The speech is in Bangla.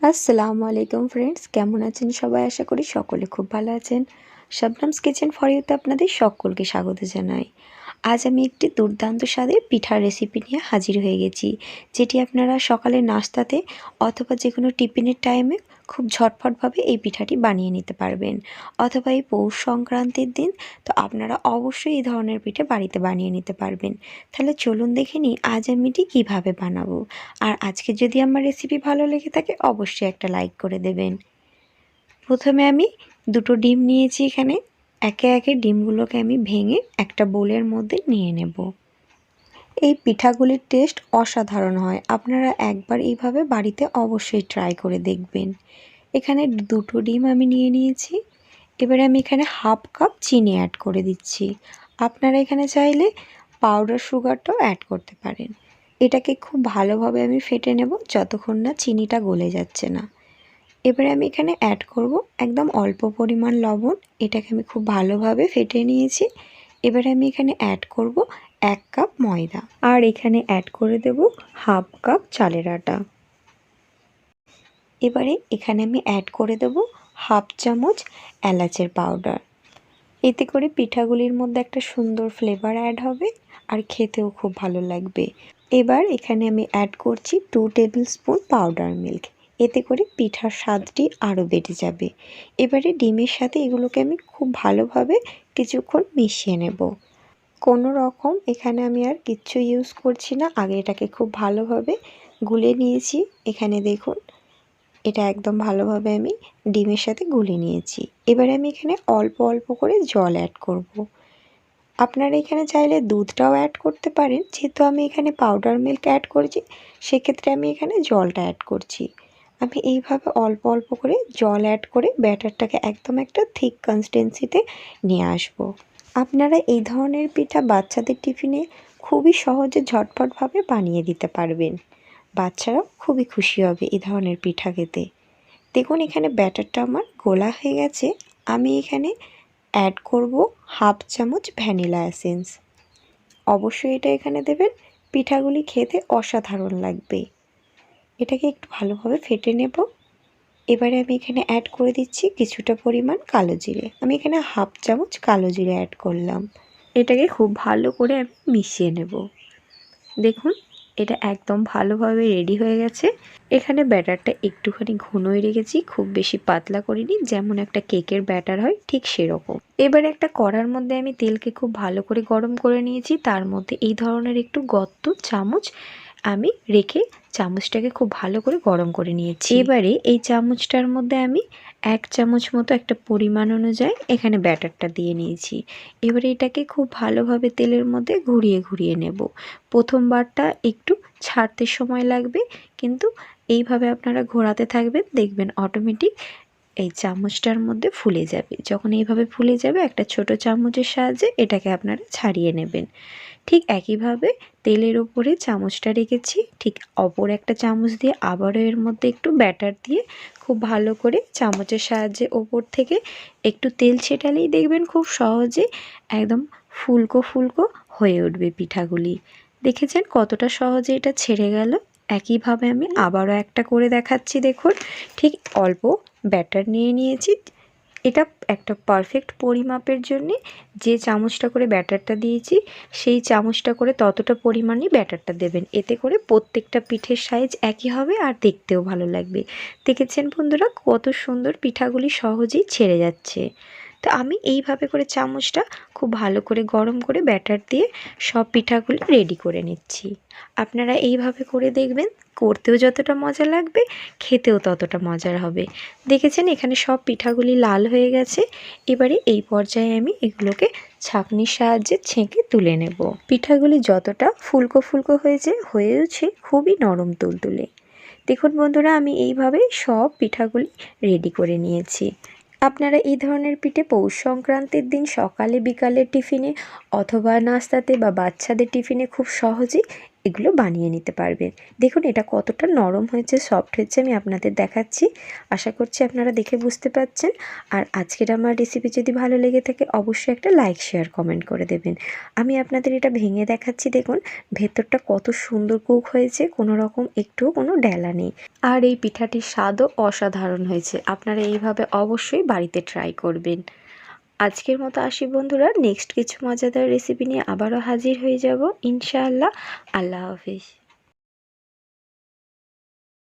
আসসালামু আলাইকুম ফ্রেন্ডস, কেমন আছেন সবাই? আশা করি সকলে খুব ভালো আছেন। শবনমস কিচেন ফর ইউতে আপনাদের সকলকে স্বাগত জানাই। আজ আমি একটি দুর্দান্ত স্বাদের পিঠার রেসিপি নিয়ে হাজির হয়ে গেছি, যেটি আপনারা সকালে নাস্তাতে অথবা যে কোনো টিফিনের টাইমে খুব ঝটপটভাবে এই পিঠাটি বানিয়ে নিতে পারবেন। অথবা এই পৌষ সংক্রান্তির দিন তো আপনারা অবশ্যই এই ধরনের পিঠে বাড়িতে বানিয়ে নিতে পারবেন। তাহলে চলুন দেখে নিই আজ আমি এটি কীভাবে বানাবো। আর আজকে যদি আমার রেসিপি ভালো লেগে থাকে অবশ্যই একটা লাইক করে দেবেন। প্রথমে আমি দুটো ডিম নিয়েছি। এখানে একে একে ডিমগুলোকে আমি ভেঙে একটা বোলের মধ্যে নিয়ে নেব। এই পিঠাগুলির টেস্ট অসাধারণ হয়, আপনারা একবার এইভাবে বাড়িতে অবশ্যই ট্রাই করে দেখবেন। এখানে দুটো ডিম আমি নিয়ে নিয়েছি। এবারে আমি এখানে হাফ কাপ চিনি অ্যাড করে দিচ্ছি। আপনারা এখানে চাইলে পাউডার সুগারটাও অ্যাড করতে পারেন। এটাকে খুব ভালোভাবে আমি ফেটে নেব যতক্ষণ না চিনিটা গলে যাচ্ছে না। এবারে আমি এখানে অ্যাড করব একদম অল্প পরিমাণ লবণ। এটাকে আমি খুব ভালোভাবে ফেটে নিয়েছি। এবারে আমি এখানে অ্যাড করব 1 কাপ ময়দা, আর এখানে অ্যাড করে দেব হাফ কাপ চালের আটা। এবারে এখানে আমি অ্যাড করে দেব হাফ চামচ এলাচের পাউডার। এতে করে পিঠাগুলির মধ্যে একটা সুন্দর ফ্লেভার অ্যাড হবে আর খেতেও খুব ভালো লাগবে। এবার এখানে আমি অ্যাড করছি 2 টেবিল স্পুন পাউডার মিল্ক। এতে করে পিঠার স্বাদটি আরও বেড়ে যাবে। এবারে ডিমের সাথে এগুলোকে আমি খুব ভালোভাবে কিছুক্ষণ মিশিয়ে নেব। কোনো রকম এখানে আমি আর কিচ্ছু ইউজ করছি না। আগে এটাকে খুব ভালোভাবে গুলে নিয়েছি। এখানে দেখুন, এটা একদম ভালোভাবে আমি ডিমের সাথে গুলে নিয়েছি। এবারে আমি এখানে অল্প অল্প করে জল অ্যাড করব। আপনারা এখানে চাইলে দুধটাও অ্যাড করতে পারেন, যেহেতু আমি এখানে পাউডার মিল্ক অ্যাড করেছি সেক্ষেত্রে আমি এখানে জলটা অ্যাড করছি। আমি এইভাবে অল্প অল্প করে জল অ্যাড করে ব্যাটারটাকে একদম একটা থিক কনসিস্টেন্সিতে নিয়ে আসব। আপনারা এই ধরনের পিঠা বাচ্চাদের টিফিনে খুবই সহজে ঝটপটভাবে বানিয়ে দিতে পারবেন। বাচ্চারাও খুবই খুশি হবে এই ধরনের পিঠা খেতে। দেখুন এখানে ব্যাটারটা আমার গোলা হয়ে গেছে। আমি এখানে অ্যাড করব হাফ চামচ ভ্যানিলা এসেন্স। অবশ্যই এটা এখানে দেবেন, পিঠাগুলি খেতে অসাধারণ লাগবে। এটাকে একটু ভালোভাবে ফেটে নেব। এবারে আমি এখানে অ্যাড করে দিচ্ছি কিছুটা পরিমাণ কালো জিরে। আমি এখানে হাফ চামচ কালো জিরে অ্যাড করলাম। এটাকে খুব ভালো করে আমি মিশিয়ে নেব। দেখুন এটা একদম ভালোভাবে রেডি হয়ে গেছে। এখানে ব্যাটারটা একটুখানি ঘনই রেখেছি, খুব বেশি পাতলা করিনি, যেমন একটা কেকের ব্যাটার হয় ঠিক সেরকম। এবারে একটা কড়ার মধ্যে আমি তেলকে খুব ভালো করে গরম করে নিয়েছি। তার মধ্যে এই ধরনের একটু গর্ত চামচ আমি রেখে চামচটাকে খুব ভালো করে গরম করে নিয়েছি। এবারে এই চামচটার মধ্যে আমি 1 চামচ মতো একটা পরিমাণ অনুযায়ী এখানে ব্যাটারটা দিয়ে নিয়েছি। এবারে এটাকে খুব ভালোভাবে তেলের মধ্যে ঘুরিয়ে ঘুরিয়ে নেব। প্রথমবারটা একটু ছাড়তে সময় লাগবে, কিন্তু এইভাবে আপনারা ঘোরাতে থাকবেন, দেখবেন অটোমেটিক এই চামচটার মধ্যে ফুলে যাবে। যখন এইভাবে ফুলে যাবে একটা ছোট চামচের সাহায্যে এটাকে আপনারা ছাড়িয়ে নেবেন। ঠিক একইভাবে তেলের ওপরে চামচটা রেখেছি, ঠিক অপর একটা চামচ দিয়ে আবারও এর মধ্যে একটু ব্যাটার দিয়ে খুব ভালো করে চামচের সাহায্যে ওপর থেকে একটু তেল ছেটালেই দেখবেন খুব সহজে একদম ফুলকো ফুলকো হয়ে উঠবে পিঠাগুলি। দেখেছেন কতটা সহজে এটা ছেড়ে গেল। একইভাবে আমি আবারও একটা করে দেখাচ্ছি। দেখুন ঠিক অল্প ব্যাটার নিয়ে নিয়েছি। এটা একটা পারফেক্ট পরিমাপের জন্যে যে চামচটা করে ব্যাটারটা দিয়েছি সেই চামচটা করে ততটা পরিমাণই ব্যাটারটা দেবেন। এতে করে প্রত্যেকটা পিঠের সাইজ একই হবে আর দেখতেও ভালো লাগবে। দেখেছেন বন্ধুরা কত সুন্দর পিঠাগুলি সহজেই ছেড়ে যাচ্ছে। তো আমি এইভাবে করে চামচটা খুব ভালো করে গরম করে ব্যাটার দিয়ে সব পিঠাগুলি রেডি করে নিচ্ছি। আপনারা এইভাবে করে দেখবেন, করতেও যতটা মজা লাগবে খেতেও ততটা মজার হবে। দেখেছেন এখানে সব পিঠাগুলি লাল হয়ে গেছে। এবারে এই পর্যায়ে আমি এগুলোকে ছাঁকনির সাহায্যে ছেঁকে তুলে নেব। পিঠাগুলি যতটা ফুলকো ফুলকো হয়েছে খুবই নরম তুলতুলে। দেখুন বন্ধুরা আমি এইভাবে সব পিঠাগুলি রেডি করে নিয়েছি। আপনারা এই ধরনের পিঠে পৌষ সংক্রান্তির দিন সকালে বিকালে টিফিনে অথবা নাস্তাতে বা বাচ্চাদের টিফিনে খুব সহজেই এগুলো বানিয়ে নিতে পারবেন। দেখুন এটা কতটা নরম হয়েছে, সফট হয়েছে, আমি আপনাদের দেখাচ্ছি। আশা করছি আপনারা দেখে বুঝতে পারছেন। আর আজকের আমার রেসিপি যদি ভালো লেগে থাকে অবশ্যই একটা লাইক শেয়ার কমেন্ট করে দেবেন। আমি আপনাদের এটা ভেঙে দেখাচ্ছি, দেখুন ভেতরটা কত সুন্দর কুক হয়েছে, কোনো রকম একটুও কোনো ডেলা নেই। আর এই পিঠাটির স্বাদও অসাধারণ হয়েছে। আপনারা এইভাবে অবশ্যই বাড়িতে ট্রাই করবেন। আজকের মতো আসি বন্ধুরা, নেক্সট কিছু মজাদার রেসিপি নিয়ে আবারও হাজির হয়ে যাব ইনশাআল্লাহ। আল্লাহ হাফিজ।